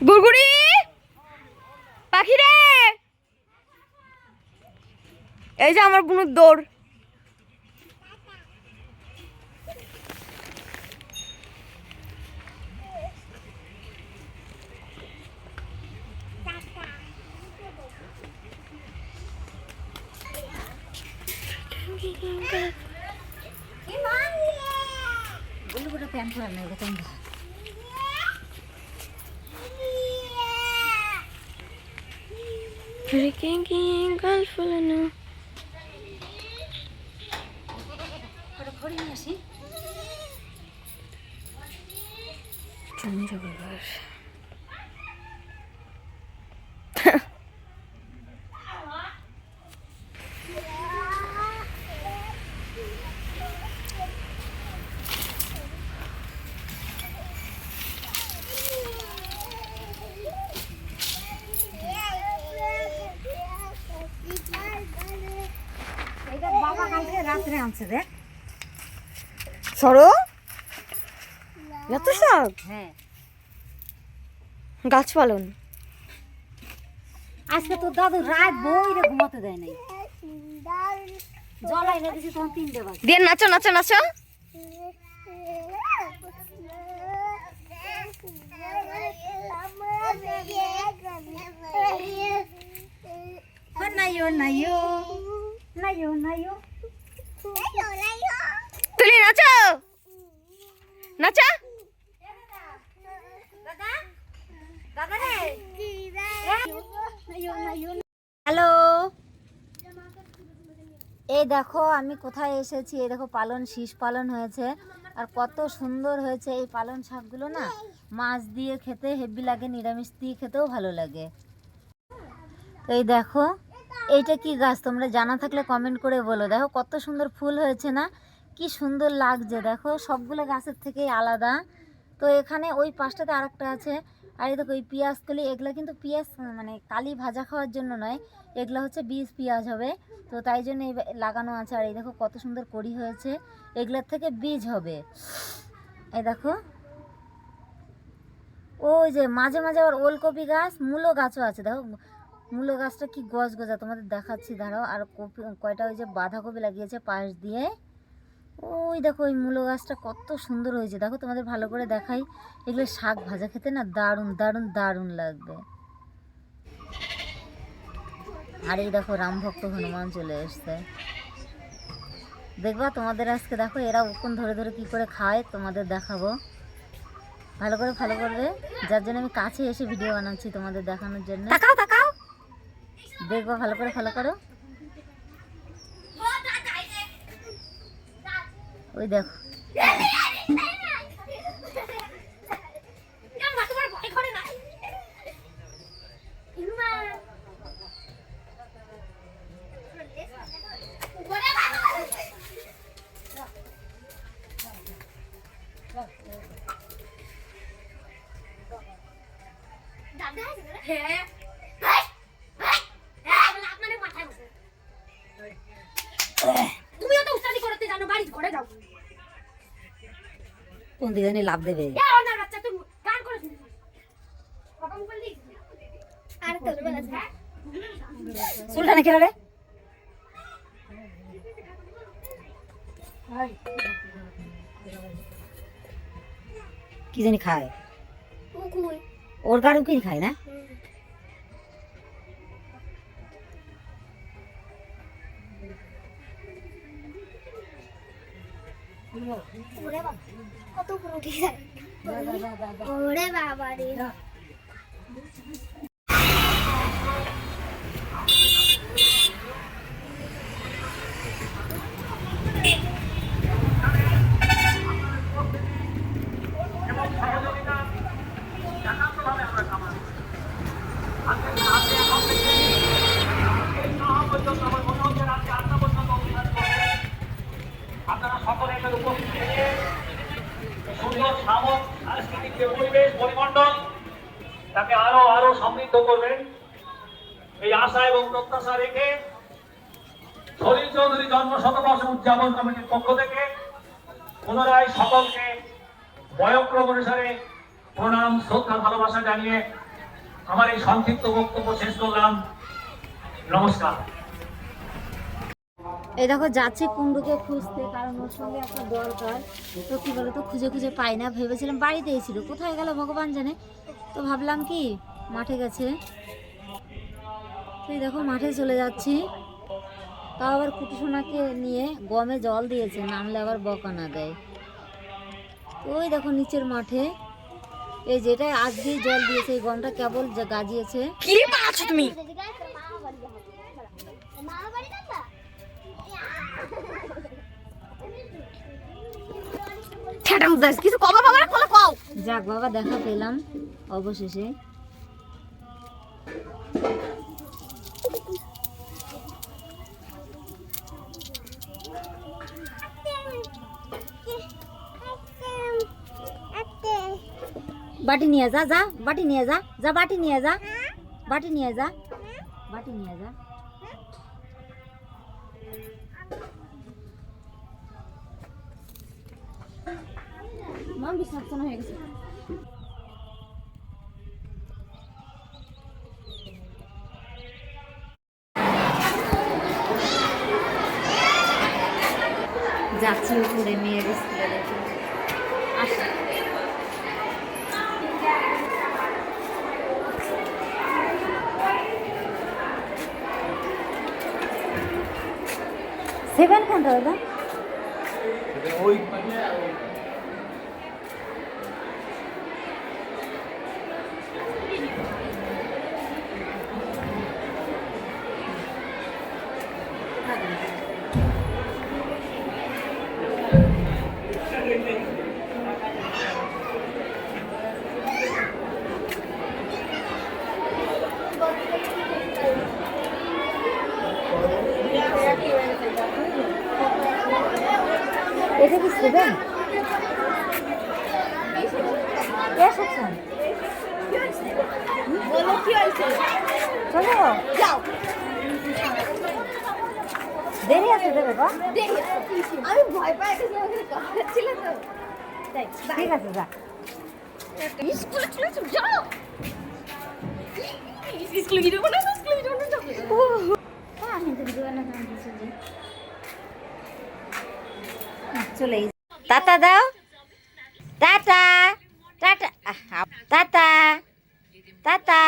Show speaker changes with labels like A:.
A: গুড়গুড়ি পাখি রে, এই যে আমার বুনুর দৌড়।
B: প্যান্ট পরে না এরকম রাত্রে আনছে দেখ
A: সরো এত সব।
B: হ্যাঁ
A: গাছ পালন
B: আজকে তোর দাদু রাত বইরে ঘুমাতে দেয় নাই, জল আইনে দিছি তখন 3টে বাজে।
A: দিয়ে নাচো নাচো নাচো।
B: নাইও নাইও নাইও নাইও
A: তুলি নাচো নাচা।
B: হ্যালো, এই দেখো আমি কোথায় এসেছি। এই দেখো পালন শীষ পালন হয়েছে আর কত সুন্দর হয়েছে। এই পালন শাকগুলো না মাছ দিয়ে খেতে হেভি লাগে, নিরামিষ দিয়ে খেতেও ভালো লাগে। এই দেখো এইটা কি গাছ তোমরা জানা থাকলে কমেন্ট করে বলো। দেখো কত সুন্দর ফুল হয়েছে না, কি সুন্দর লাগছে। দেখো সবগুলো গাছের থেকেই আলাদা। তো এখানে ওই পাশটাতে আরেকটা আছে। আর এই দেখো এই পেঁয়াজ কলি, এগুলো কিন্তু পেঁয়াজ মানে কালি ভাজা খাওয়ার জন্য নয়, এগুলো হচ্ছে বীজ পেঁয়াজ হবে, তো তাই জন্য এই লাগানো আছে। আর এই দেখো কত সুন্দর কড়ি হয়েছে, এগুলোর থেকে বীজ হবে। এই দেখো ওই যে মাঝে মাঝে আবার ওলকপি গাছ, মূলো গাছও আছে। দেখো মূলো গাছটা কি গজ গজা, তোমাদের দেখাচ্ছি দাঁড়াও। আর কপি কয়টা ওই যে বাঁধাকপি লাগিয়েছে পাশ দিয়ে। ওই দেখো ওই মূলো গাছটা কত সুন্দর হয়েছে, দেখো তোমাদের ভালো করে দেখাই। এগুলো শাক ভাজা খেতে না দারুণ দারুণ দারুণ লাগবে। আর এই দেখো রামভক্ত হনুমান চলে এসছে, দেখবা তোমাদের আজকে। দেখো এরা উকুন ধরে ধরে কি করে খায় তোমাদের দেখাবো। ভালো করে ফলো করবে, যার জন্য আমি কাছে এসে ভিডিও বানাচ্ছি তোমাদের দেখানোর জন্য।
A: তাকাও তাকাও।
B: দেখবো ভালো করে ফলো করো। ওই দেখো কোন দিকে জানি লাভ দেবে। চুলটা নাকি রে কি জানি খায়, ওর গাড়ি কি খায় না।
C: কত পুরো ঠিক আছে ওরে বাবা রে।
D: আপনারা সকলে এখানে উপস্থিত থেকে সুন্দর সামক সাংস্কৃতিক যে পরিবেশ পরিমণ্ডল তাকে আরো আরো সমৃদ্ধ করবেন এই আশা এবং প্রত্যাশা রেখে সলিল চৌধুরী জন্ম শতবর্ষ উদযাপন কমিটির পক্ষ থেকে পুনরায় সকলকে বয়ক্রম অনুসারে প্রণাম শ্রদ্ধা ভালোবাসা জানিয়ে আমার এই সংক্ষিপ্ত বক্তব্য শেষ করলাম। নমস্কার।
B: এই দেখো যাচ্ছি কুমড়োকে খুঁজতে, কারণ ওর সঙ্গে একটা দরকার। তো কী বলো তো, খুঁজে খুঁজে পাই না, ভেবেছিলাম বাড়িতেই ছিল, কোথায় গেল ভগবান জানে। তো ভাবলাম কি মাঠে গেছে। তো এই দেখো মাঠে চলে যাচ্ছি, তাও আবার কুটুসোনাকে নিয়ে গমে জল দিয়েছে, নামলে আবার বকা না দেয়। তো ওই দেখো নিচের মাঠে, এই যেটা আজকেই জল দিয়েছে, এই গমটা কেবল গাজিয়েছে।
A: কি বানাচ্ছ তুমি?
C: মামা বাড়ি যাবা?
A: ছেটা উদাস কিছু কবা বাবা না কও।
B: যাক বাবা, দেখা পেলাম অবশেষে। বাটি নিয়ে যা, যা বাটি নিয়ে যা, যা বাটি নিয়ে যা, বাটি নিয়ে যা, বাটি নিয়ে যা। মাম বিছানা হয়ে গেছে। যাচ্ছি উপরে মেয়ের স্কুলে দেখে আসি। সেভেন কোনটা দাদা? এটা কি সেভেন? এসেছেন
A: বলো কি হইছে?
B: চলো
A: যাও।
B: দেরি আছে তো বাবা।
A: আমি ভয় পাই গেছি, আমাকে কাঁদছিল তো।
B: ঠিক আছে যা।
A: স্কুলে চলে যাও। স্কুলে ভিডিও বানাও, স্কুলে ভিডিও বানাও।
B: আমি তো ভিডিও বানাতে দিয়েছি যে। চলে টাটা দাও, টাটা টাটা টাটা টাটা।